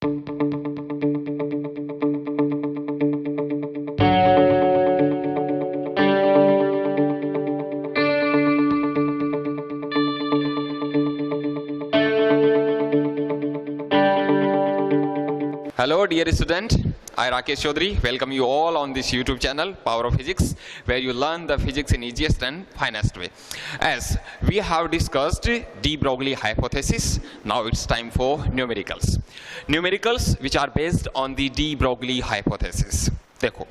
Hello dear student, I Rakesh Chaudhary welcome you all on this YouTube channel Power of Physics, where you learn the physics in easiest and finest way. As we have discussed de Broglie hypothesis, now it's time for numericals. Numericals which are based on the de Broglie hypothesis. देखो,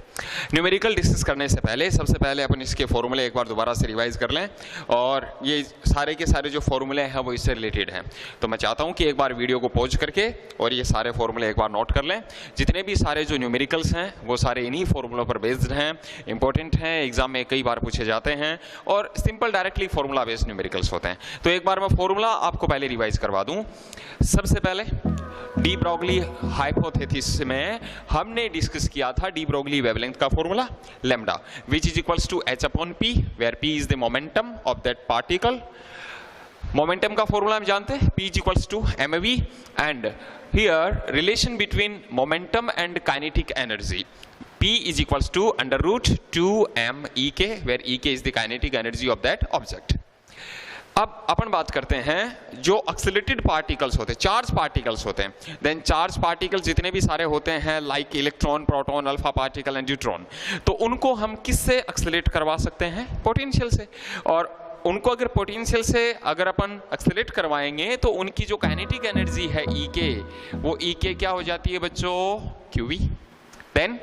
numerical discuss करने से पहले सबसे पहले अपन इसके फॉर्मूले एक बार दोबारा से रिवाइज कर लें, और ये सारे के सारे जो फॉर्मूले हैं वो इससे रिलेटेड हैं। तो मैं चाहता हूँ कि एक बार वीडियो को पॉज करके और ये सारे फॉर्मूले एक बार नोट कर लें। जितने भी सारे जो न्यूमेरिकल्स हैं वो सारे इन्हीं फॉर्मूलों पर बेस्ड हैं, इंपॉर्टेंट हैं, एग्जाम में कई बार पूछे जाते हैं और simple directly formula based numericals होते हैं। तो एक बार मैं फॉर्मूला आपको पहले रिवाइज करवा दूँ। सबसे पहले डी ब्रोगली हाइपोथेसिस में हमने डिस्कस किया था डी ब्रोगली वेवलेंथ का formula lambda, which is equals to h upon p, where p is the momentum of that particle. Momentum का फॉर्मूला हम जानते हैं, p is equals to mv, and here relation between momentum and kinetic energy, p is equals to under root 2m ek, where ek is the kinetic energy of that object. अब अपन बात करते हैं जो accelerated particles होते हैं, charge particles होते हैं। Then charge particles जितने भी सारे होते हैं like electron, proton, alpha particle and neutron, तो उनको हम किससे एक्सेलरेट करवा सकते हैं? पोटेंशियल से। और उनको अगर पोटेंशियल से अगर अपन एक्सेलरेट करवाएंगे तो उनकी जो काइनेटिक एनर्जी है ईके, वो ईके क्या हो जाती है बच्चों? Q V. Then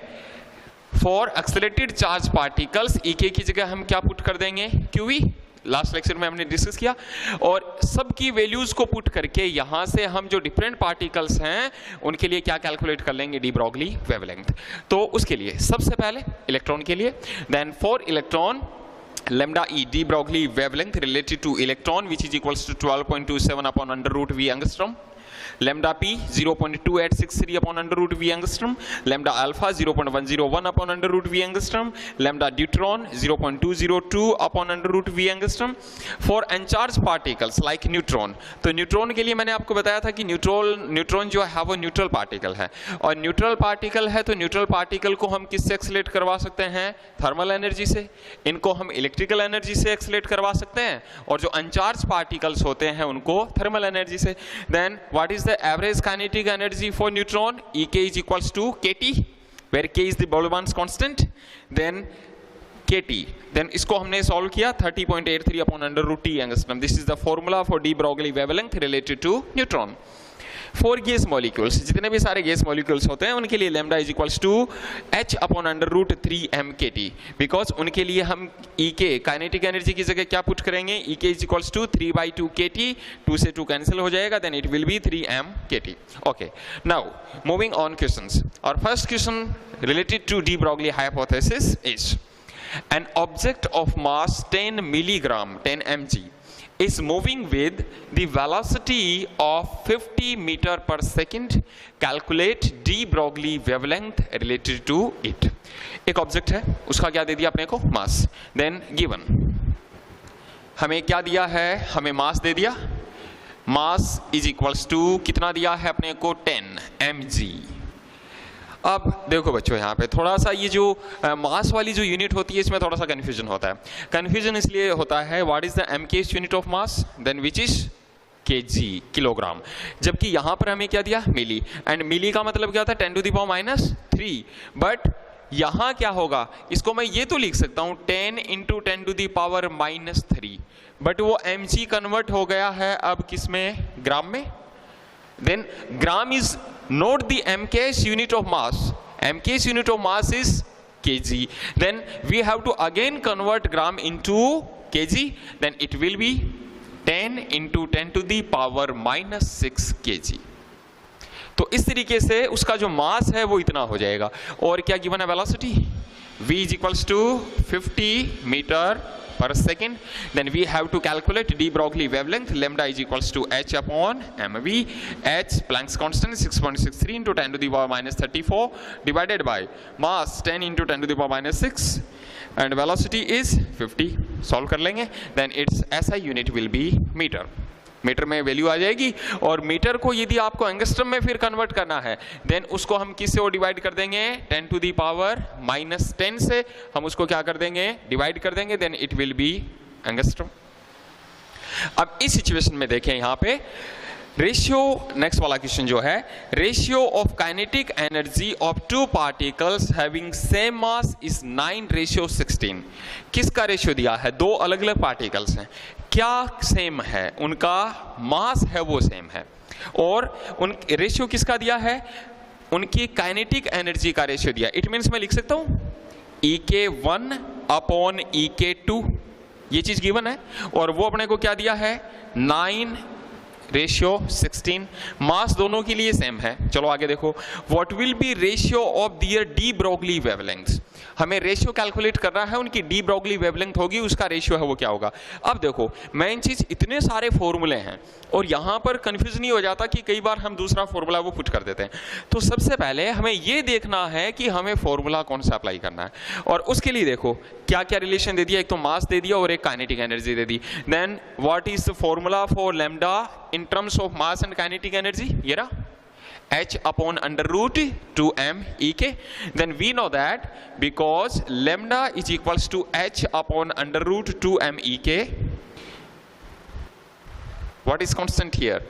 for accelerated charge particles E K की जगह हम क्या पुट कर देंगे? क्यूवी। लास्ट लेक्चर में हमने डिस्कस किया, और सबकी वैल्यूज को पुट करके यहां से हम जो डिफरेंट पार्टिकल्स हैं उनके लिए क्या कैलकुलेट कर लेंगे? De Broglie wavelength. तो उसके लिए सबसे पहले इलेक्ट्रॉन के लिए, then for electron lambda e de Broglie wavelength related to electron which is equals to 12.27 upon under root v angstrom, lambda p 0.2863 upon under root v angstrom, lambda alpha 0.101 upon under root v angstrom, lambda deuteron 0.202 upon under root v angstrom. For uncharged particles like neutron, तो neutron के लिए मैंने आपको बताया था कि neutron जो है वो न्यूट्रल पार्टिकल है, और न्यूट्रल पार्टिकल है तो न्यूट्रल पार्टिकल को हम किससे एक्सेलरेट करवा सकते हैं? थर्मल एनर्जी से। इनको हम इलेक्ट्रिकल एनर्जी से एक्सेलरेट करवा सकते हैं, और जो अनचार्ज पार्टिकल्स होते हैं उनको थर्मल एनर्जी से। Then what is the average kinetic energy for neutron? Ek is equals to kT, where k is the Boltzmann constant, then kT, then इसको हमने सॉल्व किया 30.83 upon under root t angstrom. This is the formula for de Broglie wavelength related to neutron. For gas molecules, जितने भी सारे gas molecules होते हैं उनके लिए lambda is equals to h upon under root 3m kT, because उनके लिए हम ek काइनेटिक एनर्जी की जगह क्या पुट करेंगे? ek is equals to 3/2 kT, 2 से 2 कैंसिल हो जाएगा, then it will be 3m kT. Okay, now moving on questions. और first question related to de Broglie hypothesis is an object of mass 10 milligram 10 mg is moving with the velocity of 50 meter per second. Calculate de Broglie wavelength related to it. एक object है, उसका क्या दे दिया अपने को? मास. Then given हमें क्या दिया है? हमें मास दे दिया. मास इज इक्वल्स टू कितना दिया है अपने को? 10 mg. अब देखो बच्चों, यहाँ पे थोड़ा सा ये जो मास वाली जो यूनिट होती है इसमें थोड़ा सा कंफ्यूजन होता है. कंफ्यूजन इसलिए होता है, what is the mkth unit of mass, then which is kg, kilogram, जबकि यहाँ पर हमें क्या दिया? मिली. एंड मिली का मतलब क्या होता है? 10 to the power -3. बट यहाँ क्या होगा? इसको मैं ये तो लिख सकता हूँ 10 into 10 to the power -3, but वो mg कन्वर्ट हो गया है अब किस में? ग्राम में. Then gram is not the mkth unit of mass. mkth unit of mass is kg. Then we have to again convert gram into kg. Then it will be 10 into 10 to the power -6 kg. तो इस तरीके से उसका जो मास है वो इतना हो जाएगा. और क्या गिवन है? Velocity v is equals to 50 meter per second. Then we have to calculate de Broglie wavelength. Lambda is equals to h upon mv. H Planck's constant 6.63 into 10 to the power -34 divided by mass 10 into 10 to the power -6, and velocity is 50. Solve कर लेंगे. Then its SI unit will be meter. Metre में value आ जाएगी। और metre को यदि आपको angstrom में फिर कन्वर्ट करना है देन उसको हम किससे और डिवाइड कर देंगे, 10 टू द पावर -10 से हम उसको क्या कर देंगे, डिवाइड कर देंगे, then it will be angstrom. अब इस सिचुएशन में देखें यहां पे रेशियो, नेक्स्ट वाला क्वेश्चन जो है, ratio of kinetic energy of two particles having same mass is 9:16। किसका रेशियो दिया है, दो अलग अलग पार्टिकल्स हैं, क्या सेम है, उनका मास है वो सेम है, और उन रेशियो किसका दिया है, उनकी काइनेटिक एनर्जी का रेशियो दिया। इट मीन्स मैं लिख सकता हूं EK1 अपॉन EK2, ये चीज गिवन है, और वो अपने को क्या दिया है 9:16। मास दोनों के लिए सेम है। चलो आगे देखो, what will be ratio of their de Broglie wavelength. हमें रेशियो कैलकुलेट करना है, उनकी डी ब्रोगली वेवलेंथ होगी, उसका रेशियो है वो क्या होगा। अब देखो मेन चीज, इतने सारे फॉर्मूले हैं और यहां पर कंफ्यूज नहीं हो जाता कि कई बार हम दूसरा फॉर्मूला वो पुट कर देते हैं। तो सबसे पहले हमें ये देखना है कि हमें फॉर्मूला कौन सा अप्लाई करना है, और उसके लिए देखो क्या क्या रिलेशन दे दिया, एक तो मास दे दिया और एक काइनेटिक एनर्जी दे दी। Then what is the formula for lambda in terms of mass and kinetic energy, ये रहा h upon under root 2m ek. Then we know that because lambda is equals to h upon under root 2m ek, what is constant here,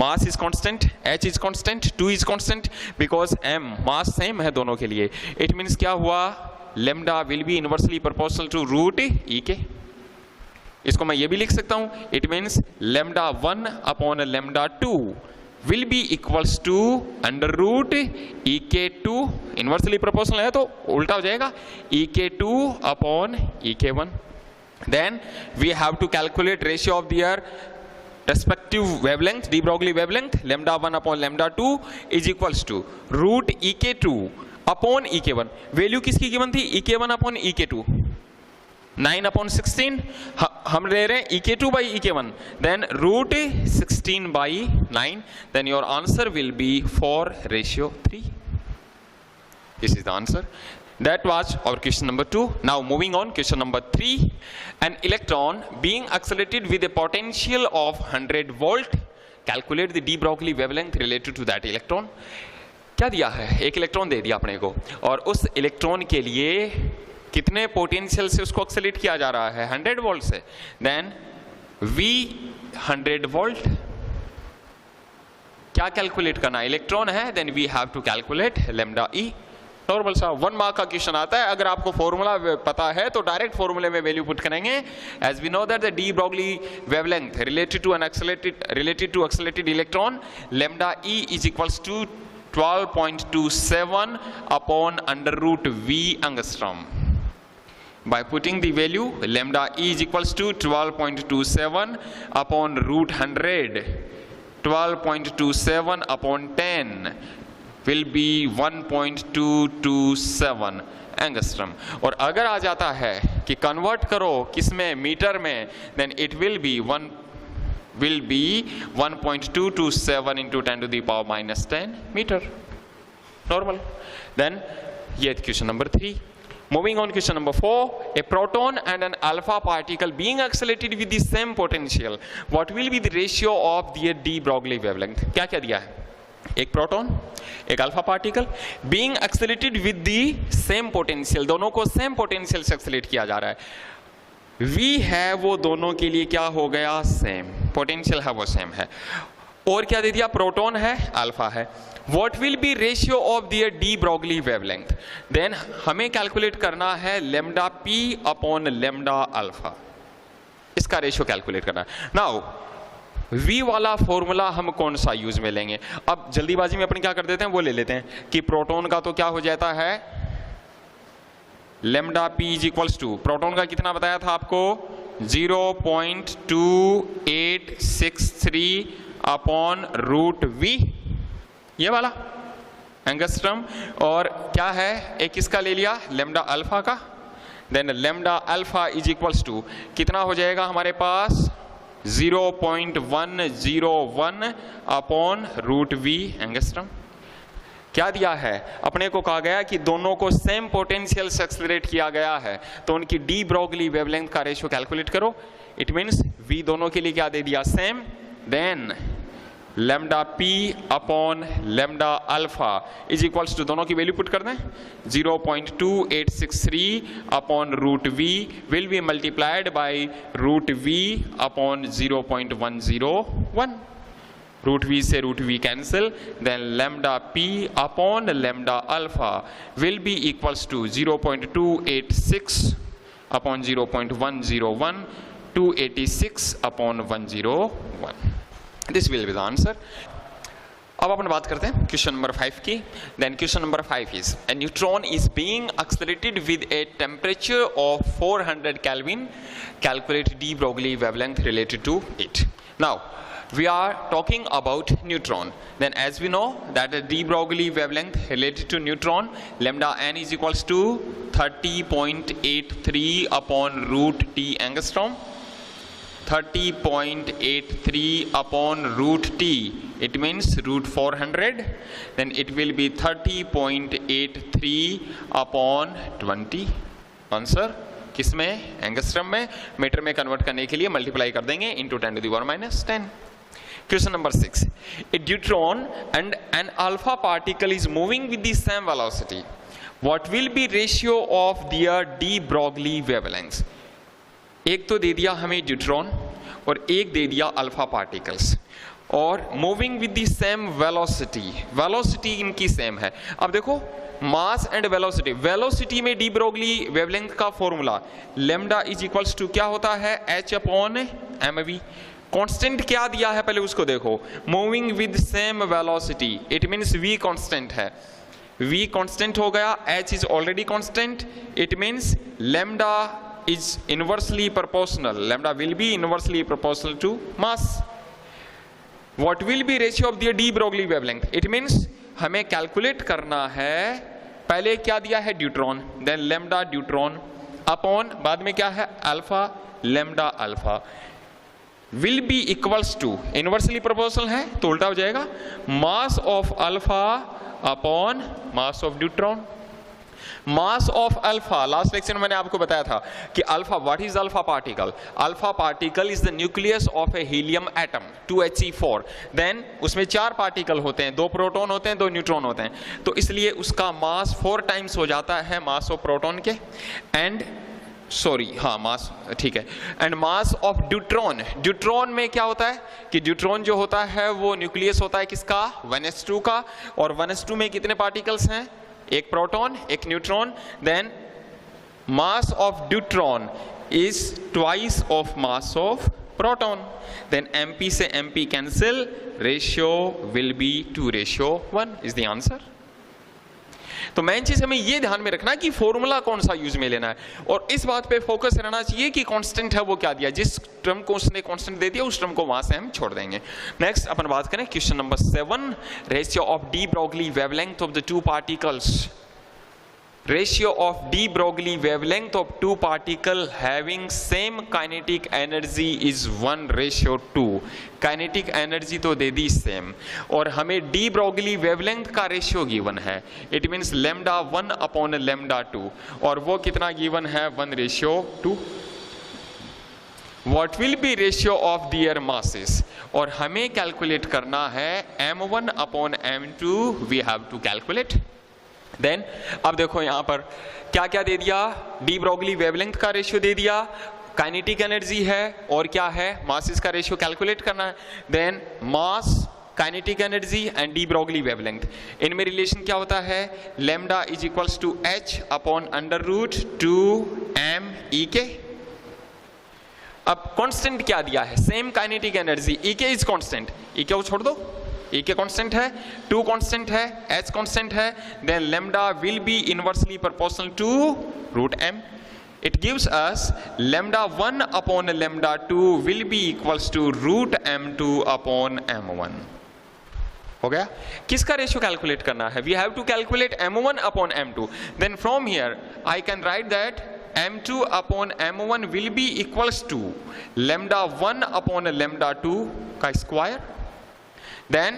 mass is constant, h is constant, 2 is constant, because m mass same है दोनों के लिए। it means क्या हुआ, lambda will be inversely proportional to root ek। इसको मैं ये भी लिख सकता हूं, it means lambda 1 upon lambda 2 will be equals to under root EK2, inversely proportional है तो उल्टा हो जाएगा, EK2 upon EK1। Then we have to calculate ratio of their respective wavelength, de Broglie wavelength, lambda 1 upon lambda 2 is equals to root EK2 upon EK1। Value किसकी given थी, EK1 upon EK2, 9/16 हम ले रहे हैं EK2 by EK1, then root 16 by 9, then your answer will be for ratio 3. This is the answer. That was our question number 2. Now moving on, question number 3. An electron being accelerated with a potential of 100 volt, calculate the de Broglie wavelength related to that electron. क्या दिया है, एक electron दे दिया अपने को, और उस electron के लिए कितने पोटेंशियल से उसको एक्सेलेरेट किया जा रहा है, 100 वोल्ट से। देन V 100 वोल्ट क्या कैलकुलेट करना, इलेक्ट्रॉन है, then we have to calculate lambda E। Normal सा 1 मार्क का क्वेश्चन आता है, अगर आपको फॉर्मूला पता है तो डायरेक्ट फॉर्मूले में वैल्यू पुट करेंगे। As we know that the de Broglie wavelength related to accelerated electron, lambda E is equals to 12.27 upon under root V angstrom. By putting the value lambda E is equals to 12.27 upon root 100, 12.27 upon 10 will be 1.227 angstrom. और अगर आ जाता है कि convert करो किसमें, metre में, then it will be 1.227 into 10 to the power minus 10 meter. Normal. Then ये question number 3. Moving on, question number 4. A proton and an alpha particle being accelerated with the same potential, what will be the ratio of their de Broglie wavelength? क्या क्या दिया है, एक proton एक alpha particle being accelerated with the same potential, दोनों को same potential से accelerate किया जा रहा है। V है वो दोनों के लिए क्या हो गया, सेम पोटेंशियल है वो सेम है, और क्या दे दिया, प्रोटॉन है अल्फा है। What will be ratio of their de Broglie wavelength? Then हमें कैलकुलेट करना है lambda P upon lambda alpha, इसका रेशियो कैलकुलेट करना है। नाउ V वाला फॉर्मूला हम कौन सा यूज में लेंगे, अब जल्दीबाजी में अपन क्या कर देते हैं वो ले लेते हैं कि प्रोटॉन का तो क्या हो जाता है, lambda P is equals to, proton का कितना बताया था आपको, 0.2863 अपॉन रूट V, ये वाला एंगस्ट्रम, और क्या है एक किसका ले लिया, lambda अल्फा का। Then lambda alpha is equals to कितना हो जाएगा हमारे पास, 0.101 अपॉन रूट V एंगस्ट्रम। क्या दिया है, अपने को कहा गया कि दोनों को सेम पोटेंशियल से एक्सेलरेट किया गया है, तो उनकी डी ब्रोगली वेवलेंथ का रेशियो कैलकुलेट करो। इट मींस V दोनों के लिए क्या दे दिया, same, then lambda p upon lambda alpha is equals to, दोनों की वैल्यू पुट कर दें, 0.2863 upon root v will be multiplied by root v upon 0.101. root v से root v cancel, then lambda p upon lambda alpha will be equals to 0.286 upon 0.101, 286 upon 101. This will be the answer. अब अपन बात करते हैं question number 5 की. Then question number 5 is, a neutron is being accelerated with a temperature of 400 Kelvin. Calculate de Broglie wavelength related to it. Now we are talking about neutron. Then as we know that the de Broglie wavelength related to neutron, lambda n is equals to 30.83 upon root t angstrom. 30.83 upon root t, it means root 400, then it will be 30.83 upon 20. Answer किस में? Angstrom में. Metre में convert करने के लिए multiply कर देंगे into 10 to the power minus 10. Question number 6. A deuteron and an alpha particle is moving with the same velocity. What will be ratio of their de Broglie wavelengths? एक तो दे दिया हमें ड्यूट्रॉन और एक दे दिया अल्फा पार्टिकल्स, और moving with the same velocity. Velocity इनकी सेम है. अब देखो मास एंड वेलोसिटी. वेलोसिटी में डी ब्रोगली वेवलेंथ का formula lambda is equals to क्या होता है? h upon m v. Constant क्या दिया है पहले उसको देखो. Moving with same velocity, it means v constant है. v कांस्टेंट हो गया, h is already constant, it means lambda is inversely proportional. Lambda will be inversely proportional to mass. What will be ratio of the de Broglie wavelength? It means हमें calculate करना है, पहले क्या दिया है? Deuteron, then lambda deuteron upon बाद में क्या है? Alpha lambda alpha will be equals to, inversely proportional है तो उल्टा हो जाएगा, mass of alpha upon mass of deuteron. Mass of alpha, last lecture में मैंने आपको बताया था कि alpha, what is alpha particle? Alpha particle is the nucleus of a helium atom 2He4. देन उसमें 4 पार्टिकल होते हैं, 2 प्रोटॉन होते हैं, 2 न्यूट्रॉन होते हैं, तो इसलिए उसका मास 4 टाइम्स हो जाता है मास ऑफ प्रोटॉन के. एंड सॉरी, हाँ मास ठीक है. And mass of deuteron, deuteron में क्या होता है कि ड्यूट्रॉन जो होता है वो न्यूक्लियस होता है किसका? 1s2 का, और 1s2 में कितने पार्टिकल्स हैं? एक प्रोटॉन एक neutron. Then mass of deuteron is twice of mass of proton. Then mp से mp cancel, ratio will be 2:1 is the answer. तो मेन चीज हमें ये ध्यान में रखना कि फॉर्मूला कौन सा यूज में लेना है, और इस बात पे फोकस रहना चाहिए कि कांस्टेंट है वो क्या दिया. जिस टर्म को उसने कांस्टेंट दे दिया उस टर्म को वहां से हम छोड़ देंगे. नेक्स्ट अपन बात करें question number 7. Ratio of D Broglie wavelength of the 2 particles. Ratio of de Broglie wavelength of 2 particles having same kinetic energy is 1:2. Kinetic energy तो दे दी सेम, और हमें de Broglie wavelength का रेशियो गिवन है. It means lambda 1 upon lambda 2, और वो कितना given है? 1:2. What will be ratio of their masses? और हमें कैलकुलेट करना है m1 upon m2. We have to calculate. देन अब देखो यहां पर क्या क्या दे दिया? डी ब्रोगली वेवलेंथ का रेशियो दे दिया, काइनेटिक एनर्जी है, और क्या है? मासेस का रेशियो कैलकुलेट करना है. Then mass, kinetic energy and de Broglie wavelength, इनमें रिलेशन क्या होता है? Lambda is equals to h upon √2m E. अब कांस्टेंट क्या दिया है? Same kinetic energy, E is constant, E को छोड़ दो, E के कांस्टेंट है, 2 कांस्टेंट है, H कांस्टेंट है. Then lambda will be inversely proportional to √m. It gives us lambda 1 upon lambda 2 will be equals to √m2 upon m1. हो गया? किसका रेशियो कैलकुलेट करना है? We have to calculate m1 upon m2. Then from here I can write that m2 upon m1 will be equals to lambda 1 upon lambda 2 का square. Then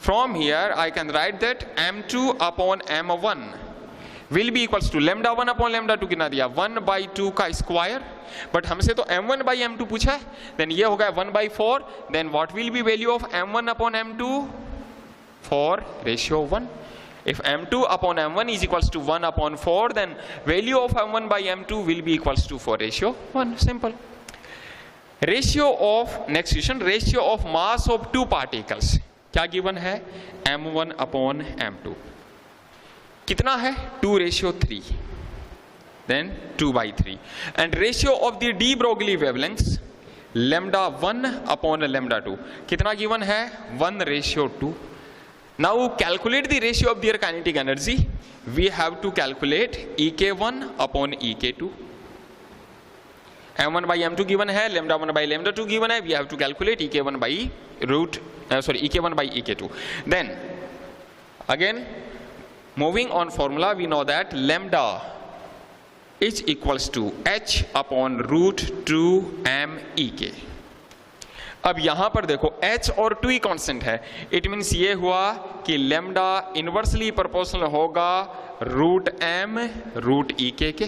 from here I can write that m2 upon m1 will be equals to lambda 1 upon lambda 2 कितना दिया 1/2 का square, but हमसे तो m1/m2 पूछा है, then ये होगा 1/4, then what will be value of m1 upon m2 4 ratio 1. If m2 upon m1 is equals to 1 upon 4, then value of m1 by m2 will be equals to 4 ratio 1. Simple. Ratio of, next question, ratio of mass of two particles. क्या given है m1 upon m2 कितना है 2:3, then 2/3. And ratio of the de Broglie wavelengths lambda 1 upon lambda 2 कितना given है 1:2. Now calculate the ratio of their kinetic energy. We have to calculate ek1 upon ek2. m1 by m2 given है, lambda 1 by lambda 2 given है. We have to calculate ek1 by ek1 by ek2. Then again moving on formula, we know that lambda is equals to h upon √2 m ek. अब यहां पर देखो h और 2 ही constant है, it means ये हुआ कि लैम्डा इनवर्सली प्रोपोर्शनल होगा √m √ek के.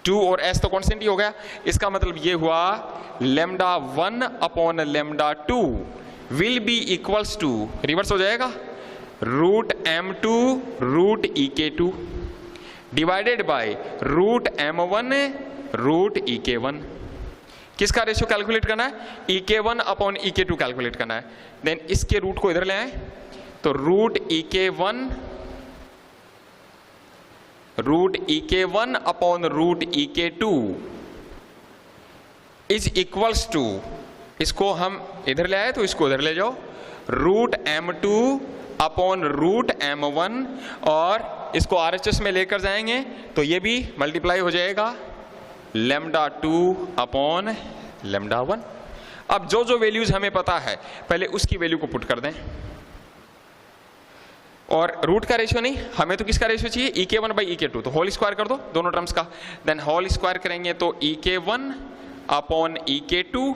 2 और s तो कांस्टेंट ही हो गया, इसका मतलब ये हुआ lambda 1 upon lambda 2 will be equals to, reverse हो जाएगा, √m2 √ek2 divided by √m1 √ek1. किसका रेशियो कैलकुलेट करना है ek1 अपॉन ek2 कैलकुलेट करना है. देन इसके रूट को इधर ले आए तो √ek1 upon √ek2 is equals to, इसको हम इधर ले आए तो इसको इधर ले जाओ, √m2 अपॉन √m1 और इसको RHS में लेकर जाएंगे तो ये भी मल्टीप्लाई हो जाएगा लैम्डा 2 अपॉन लैम्डा 1. अब जो जो वैल्यूज हमें पता है पहले उसकी वैल्यू को पुट कर दें, और रूट का रेशियो नहीं, हमें तो किसका रेशियो चाहिए ek1 बाई ek2, तो होल स्क्वायर कर दो दोनों टर्म्स का. देन होल स्क्वायर करेंगे तो ek1 upon ek2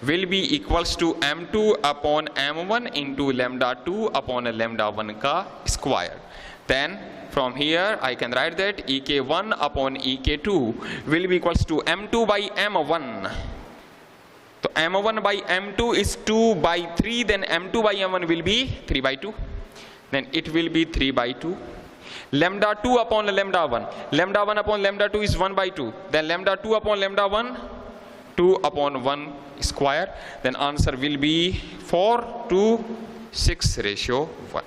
will be equals to m2 upon m1 into lambda 2 upon lambda 1 का square. Then from here I can write that ek1 upon ek2 will be equals to m2 by m1. So m1 by m2 is 2/3, then m2 by m1 will be 3/2. Then it will be 3/2. Lambda 2 upon lambda 1. Lambda 1 upon lambda 2 is 1/2. Then lambda 2 upon lambda 1, 2 upon 1 square. Then answer will be 4:6 ratio 1.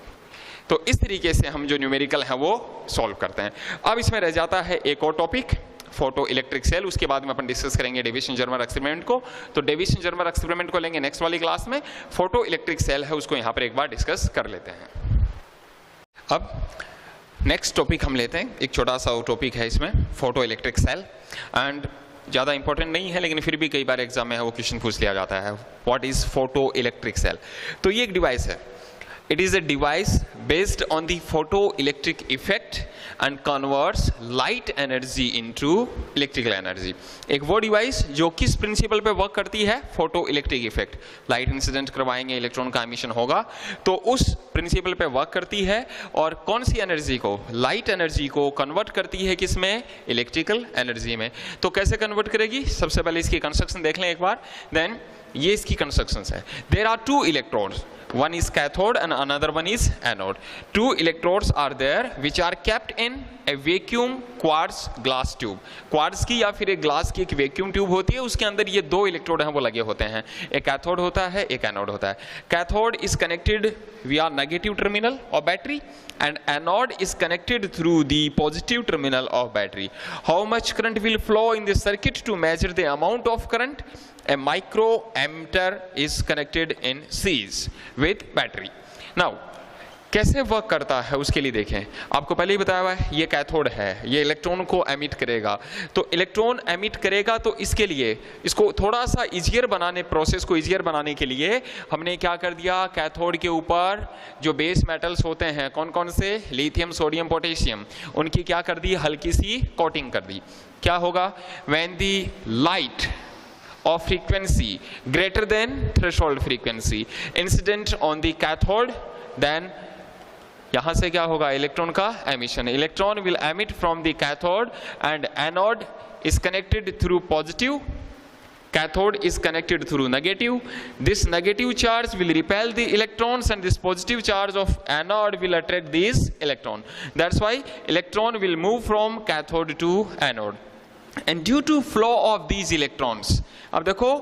तो इस तरीके से हम जो numerical है वो solve करते हैं. अब इसमें रह जाता है एक और टॉपिक, फोटो इलेक्ट्रिक सेल. उसके बाद में अपन डिस्कस करेंगे डेविसन जर्मर एक्सपेरिमेंट को. तो डेविसन जर्मर एक्सपेरिमेंट को लेंगे नेक्स्ट वाली क्लास में. फोटो इलेक्ट्रिक सेल है उसको यहाँ पर एक बार डिस्कस कर लेते हैं. अब नेक्स्ट टॉपिक हम लेते हैं, एक छोटा सा टॉपिक है इसमें, फोटो इलेक्ट्रिक सेल. एंड ज़्यादा इंपॉर्टेंट नहीं है लेकिन फिर भी कई बार एग्जाम में है वो क्वेश्चन पूछ लिया जाता है, what is photo electric cell. तो ये एक डिवाइस है. It is a device based on the photoelectric effect and converts light energy into electrical energy. एक वो डिवाइस जो किस प्रिंसिपल पे वर्क करती है, photo electric effect. Light incident करवाएंगे, इलेक्ट्रॉन का एमिशन होगा, तो उस प्रिंसिपल पे वर्क करती है. और कौन सी एनर्जी को, लाइट एनर्जी को कन्वर्ट करती है किसमें, इलेक्ट्रिकल एनर्जी में. तो कैसे कन्वर्ट करेगी, सबसे पहले इसकी कंस्ट्रक्शन देख लें एक बार. देन ये इसकी कंस्ट्रक्शंस है. There are 2 electrodes, one is cathode and another one is anode. 2 electrodes are there which are kept in a vacuum quartz glass tube. quartz की या फिर एक ग्लास की एक वैक्यूम ट्यूब होती है, उसके अंदर ये 2 इलेक्ट्रोड हैं वो लगे होते हैं. एक कैथोड होता है, एक एनोड होता है. Cathode is connected via negative terminal of battery and anode is connected through the positive terminal of battery. How much current will flow in the circuit? To measure the amount of current, a microammeter is connected in series with battery. Now कैसे work करता है उसके लिए देखें. आपको पहले ही बताया हुआ है, ये कैथोड है, ये इलेक्ट्रॉन को एमिट करेगा. तो इलेक्ट्रॉन एमिट करेगा तो इसके लिए इसको थोड़ा सा इजियर बनाने, प्रोसेस को इजियर बनाने के लिए हमने क्या कर दिया, कैथोड के ऊपर जो बेस मेटल्स होते हैं, कौन कौन से, लिथियम, सोडियम, पोटेशियम, उनकी क्या कर दी, हल्की सी कोटिंग कर दी. क्या होगा, when the light of frequency greater than threshold frequency incident on the cathode, then यहां से क्या होगा, इलेक्ट्रॉन का emission. Electron will emit from the cathode and anode is connected through positive, cathode is connected through negative. This negative charge will repel the electrons and this positive charge of anode will attract these electron. That's why electron will move from cathode to anode. And due to flow of these electrons, अब देखो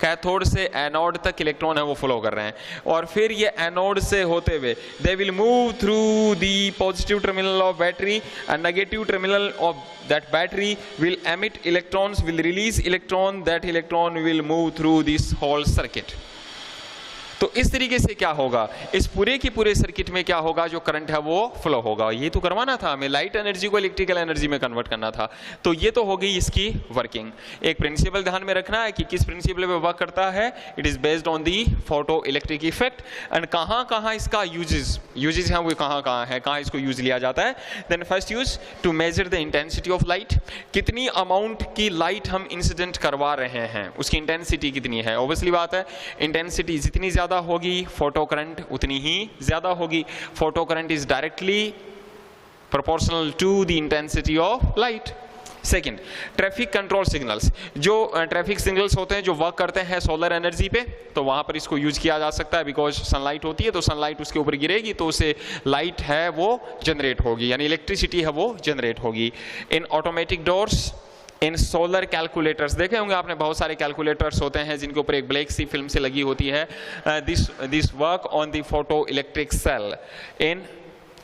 cathode से anode तक electron है वो flow कर रहे हैं, और फिर ये एनोड से होते हुए they will move through the positive terminal of battery and negative terminal of that battery will emit electrons, will release electron, that electron will move through this whole circuit. तो इस तरीके से क्या होगा, इस पूरे के पूरे सर्किट में क्या होगा, जो करंट है वो फ्लो होगा. ये तो करवाना था हमें, लाइट एनर्जी को इलेक्ट्रिकल एनर्जी में कन्वर्ट करना था. तो ये तो हो गई इसकी वर्किंग. एक प्रिंसिपल ध्यान में रखना है कि किस प्रिंसिपल पे वर्क करता है. It is based on the photo electric effect and कहाँ कहाँ इसका यूजेस हैं वो कहाँ कहाँ है, कहाँ इसको यूज लिया जाता है. Then first use to measure the intensity of light. कितनी अमाउंट की लाइट हम इंसिडेंट करवा रहे हैं, उसकी इंटेंसिटी कितनी है. ऑब्वियसली बात है, इंटेंसिटी जितनी ज्यादा होगी फोटो करंट उतनी ही ज्यादा होगी. Photo current is directly proportional to the intensity of light. Second, traffic control signals. जो ट्रैफिक सिग्नल्स होते हैं जो वर्क करते हैं सोलर एनर्जी पे, तो वहां पर इसको यूज किया जा सकता है. बिकॉज सनलाइट होती है तो सनलाइट उसके ऊपर गिरेगी तो उससे लाइट है वो जनरेट होगी, यानी इलेक्ट्रिसिटी है वो जनरेट होगी. इन ऑटोमेटिक डोर्स, इन सोलर कैलकुलेटर्स, देखे होंगे आपने बहुत सारे कैलकुलेटर्स होते हैं जिनके ऊपर एक ब्लैक सी फिल्म से लगी होती है. This work on the photo electric cell. In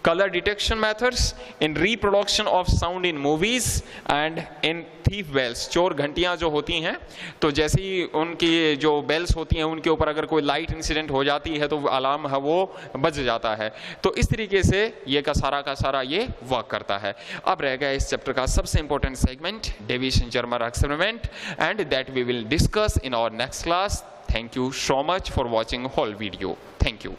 color detection methods, in reproduction of sound in movies and in thief bells. चोर घंटियां जो होती हैं, तो जैसे ही उनकी जो बेल्स होती हैं उनके ऊपर अगर कोई लाइट इंसिडेंट हो जाती है तो अलार्म है वो बज जाता है. तो इस तरीके से ये का सारा ये वर्क करता है. अब रह गया इस चैप्टर का सबसे important segment, Davisson Germer experiment, and that we will discuss in our next class. Thank you so much for watching whole video. Thank you.